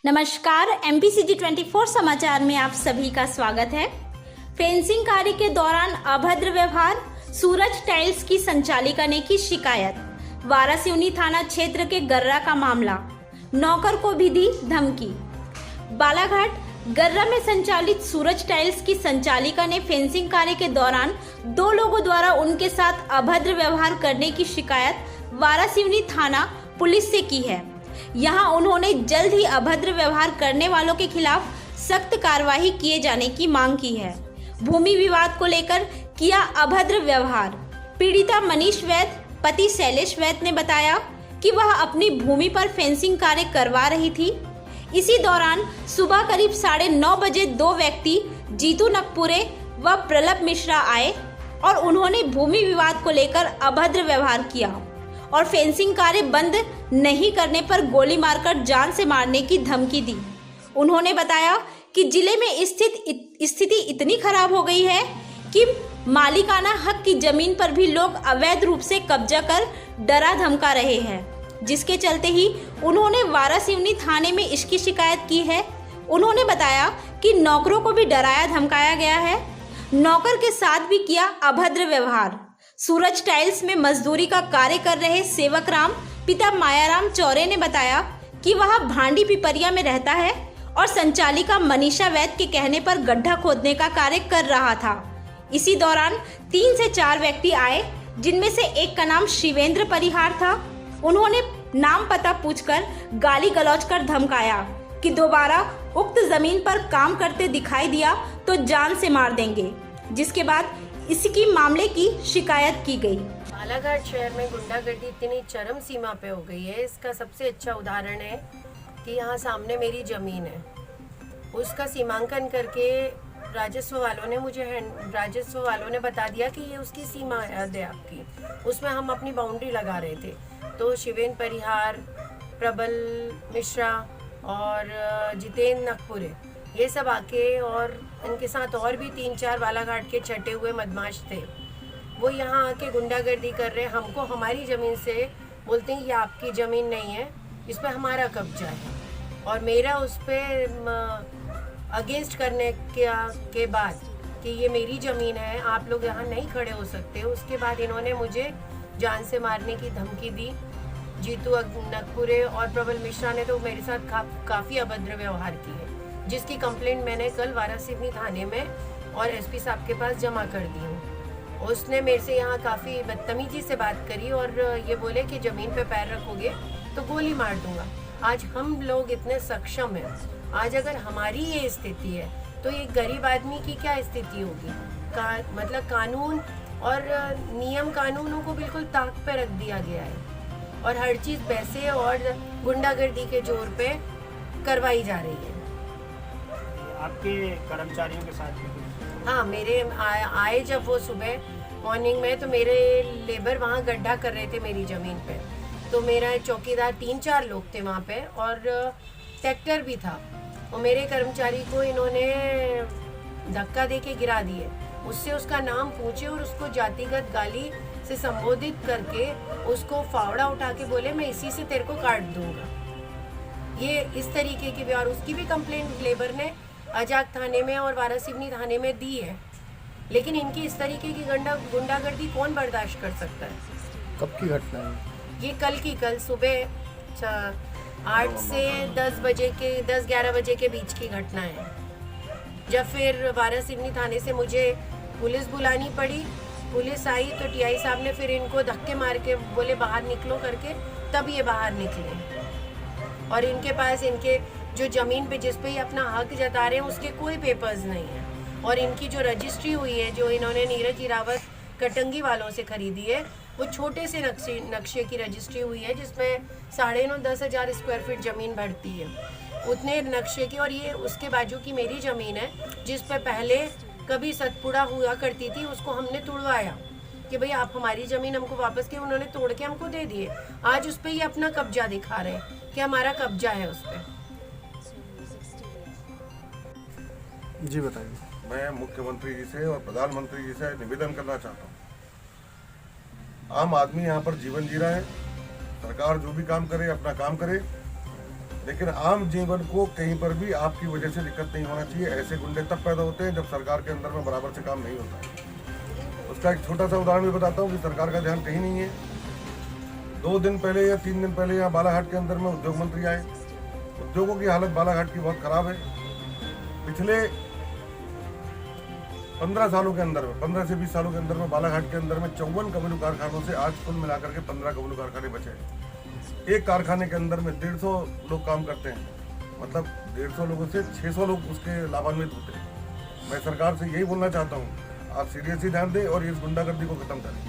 नमस्कार, MPCG 24 समाचार में आप सभी का स्वागत है। फेंसिंग कार्य के दौरान अभद्र व्यवहार, सूरज टाइल्स की संचालिका ने की शिकायत। वारासिवनी थाना क्षेत्र के गर्रा का मामला, नौकर को भी दी धमकी। बालाघाट गर्रा में संचालित सूरज टाइल्स की संचालिका ने फेंसिंग कार्य के दौरान दो लोगों द्वारा उनके साथ अभद्र व्यवहार करने की शिकायत वारासिवनी थाना पुलिस से की है। यहां उन्होंने जल्द ही अभद्र व्यवहार करने वालों के खिलाफ सख्त कार्रवाई किए जाने की मांग की है। भूमि विवाद को लेकर किया अभद्र व्यवहार। पीड़िता मनीष वैद पति शैलेश वैद ने बताया कि वह अपनी भूमि पर फेंसिंग कार्य करवा रही थी। इसी दौरान सुबह करीब 9:30 बजे दो व्यक्ति जीतू नकपुरे व प्रलभ मिश्रा आए और उन्होंने भूमि विवाद को लेकर अभद्र व्यवहार किया और फेंसिंग कार्य बंद नहीं करने पर गोली मारकर जान से मारने की धमकी दी। उन्होंने बताया कि जिले में स्थिति इतनी खराब हो गई है कि मालिकाना हक की जमीन पर भी लोग अवैध रूप से कब्जा कर डरा धमका रहे हैं, जिसके चलते ही उन्होंने वारासिवनी थाने में इसकी शिकायत की है। उन्होंने बताया कि नौकरों को भी डराया धमकाया गया है, नौकर के साथ भी किया अभद्र व्यवहार। सूरज टाइल्स में मजदूरी का कार्य कर रहे सेवक राम पिता मायाराम चौरे ने बताया कि वह भांडी पिपरिया में रहता है और संचालिका मनीषा वैद के कहने पर गड्ढा खोदने का कार्य कर रहा था। इसी दौरान 3 से 4 व्यक्ति आए, जिनमें से एक का नाम शिवेंद्र परिहार था। उन्होंने नाम पता पूछकर गाली गलौज कर धमकाया कि दोबारा उक्त जमीन पर काम करते दिखाई दिया तो जान से मार देंगे, जिसके बाद इसकी मामले की शिकायत की गई। बालाघाट शहर में गुंडागर्दी इतनी चरम सीमा पे हो गई है, इसका सबसे अच्छा उदाहरण है कि यहाँ सामने मेरी ज़मीन है, उसका सीमांकन करके राजस्व वालों ने बता दिया कि ये उसकी सीमा है आपकी। उसमें हम अपनी बाउंड्री लगा रहे थे, तो शिवेंद्र परिहार, प्रबल मिश्रा और जितेंद्र नकपुरे ये सब आके, और इनके साथ और भी 3-4 बालाघाट के छटे हुए बदमाश थे, वो यहाँ आके गुंडागर्दी कर रहे हैं। हमको हमारी ज़मीन से बोलते हैं ये आपकी ज़मीन नहीं है, इस पर हमारा कब्जा है, और मेरा उस पर अगेंस्ट करने के बाद कि ये मेरी ज़मीन है, आप लोग यहाँ नहीं खड़े हो सकते। उसके बाद इन्होंने मुझे जान से मारने की धमकी दी। जीतू नकपुरे और प्रबल मिश्रा ने तो मेरे साथ काफ़ी अभद्र व्यवहार की है, जिसकी कंप्लेंट मैंने कल वारासिवनी थाने में और एसपी साहब के पास जमा कर दी हूँ। उसने मेरे से यहाँ काफ़ी बदतमीजी से बात करी और ये बोले कि ज़मीन पे पैर रखोगे तो गोली मार दूंगा। आज हम लोग इतने सक्षम हैं, आज अगर हमारी ये स्थिति है तो एक गरीब आदमी की क्या स्थिति होगी। मतलब कानून और नियम कानूनों को बिल्कुल ताक पे रख दिया गया है और हर चीज़ पैसे और गुंडागर्दी के जोर पे करवाई जा रही है। आपके कर्मचारियों के साथ भी? हाँ, मेरे आए जब वो सुबह मॉर्निंग में, तो मेरे लेबर वहाँ गड्ढा कर रहे थे मेरी ज़मीन पे, तो मेरा चौकीदार 3-4 लोग थे वहाँ पे और ट्रैक्टर भी था, और मेरे कर्मचारी को इन्होंने धक्का दे के गिरा दिए। उससे उसका नाम पूछे और उसको जातिगत गाली से संबोधित करके उसको फावड़ा उठा के बोले मैं इसी से तेरे को काट दूंगा। ये इस तरीके की भी, और उसकी भी कंप्लेंट लेबर ने अजाक थाने में और वारासिवनी थाने में दी है, लेकिन इनकी इस तरीके की गुंडागर्दी कौन बर्दाश्त कर सकता है। कब की घटना है ये? कल सुबह 8 से 10-11 बजे के बीच की घटना है, जब फिर वारासिवनी थाने से मुझे पुलिस बुलानी पड़ी। पुलिस आई तो टीआई साहब ने फिर इनको धक्के मार के बोले बाहर निकलो करके, तब ये बाहर निकले। और इनके पास इनके जो ज़मीन पे जिस पे ये अपना हक जता रहे हैं उसके कोई पेपर्स नहीं है, और इनकी जो रजिस्ट्री हुई है जो इन्होंने नीरज हिरावत कटंगी वालों से खरीदी है, वो छोटे से नक्शे की रजिस्ट्री हुई है, जिसमें 9.5-10 हज़ार स्क्वायर फीट ज़मीन बढ़ती है उतने नक्शे की। और ये उसके बाजू की मेरी ज़मीन है, जिस पे पहले कभी सतपुड़ा हुआ करती थी, उसको हमने तुड़वाया कि भाई आप हमारी ज़मीन हमको वापस की, उन्होंने तोड़ के हमको दे दिए। आज उस पर ये अपना कब्जा दिखा रहे हैं कि हमारा कब्जा है उस पर। जी बताइए। मैं मुख्यमंत्री जी से और प्रधानमंत्री जी से निवेदन करना चाहता हूँ। आम आदमी यहाँ पर जीवन जी रहा है, सरकार जो भी काम करे अपना काम करे, लेकिन आम जीवन को कहीं पर भी आपकी वजह से दिक्कत नहीं होना चाहिए। ऐसे गुंडे तब पैदा होते हैं जब सरकार के अंदर में बराबर से काम नहीं होता। उसका एक छोटा सा उदाहरण भी बताता हूँ कि सरकार का ध्यान कहीं नहीं है। 2 दिन पहले या 3 दिन पहले यहाँ बालाघाट के अंदर में उद्योग मंत्री आए। उद्योगों की हालत बालाघाट की बहुत खराब है। पिछले 15 सालों के अंदर में 15 से 20 सालों के अंदर में बालाघाट के अंदर में 54 कबीलू कारखानों से आज कुल मिलाकर के 15 कबीलू कारखाने बचे हैं। एक कारखाने के अंदर में 150 लोग काम करते हैं, मतलब 150 लोगों से 600 लोग उसके लाभान्वित होते हैं। मैं सरकार से यही बोलना चाहता हूँ, आप सीरियसली ध्यान दें और इस गुंडागर्दी को खत्म करें।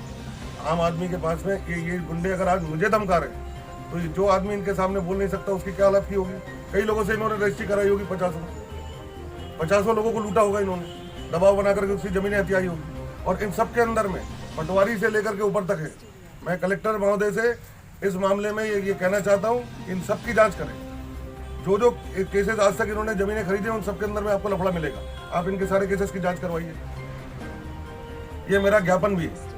आम आदमी के पास में ये गुंडे अगर आज मुझे धमका रहे हैं तो जो आदमी इनके सामने बोल नहीं सकता उसकी क्या हालत की होगी। कई लोगों से इन्होंने रजिस्ट्री कराई होगी, 50 लोगों को लूटा होगा इन्होंने, दबाव बना करके उसकी जमीनें हथियाई होगी। और इन सब के अंदर में पटवारी से लेकर के ऊपर तक है। मैं कलेक्टर महोदय से इस मामले में ये कहना चाहता हूँ, इन सब की जांच करें। जो केसेस आज तक इन्होंने जमीनें खरीदी उन सब के अंदर में आपको लफड़ा मिलेगा। आप इनके सारे केसेस की जांच करवाइए, ये मेरा ज्ञापन भी है।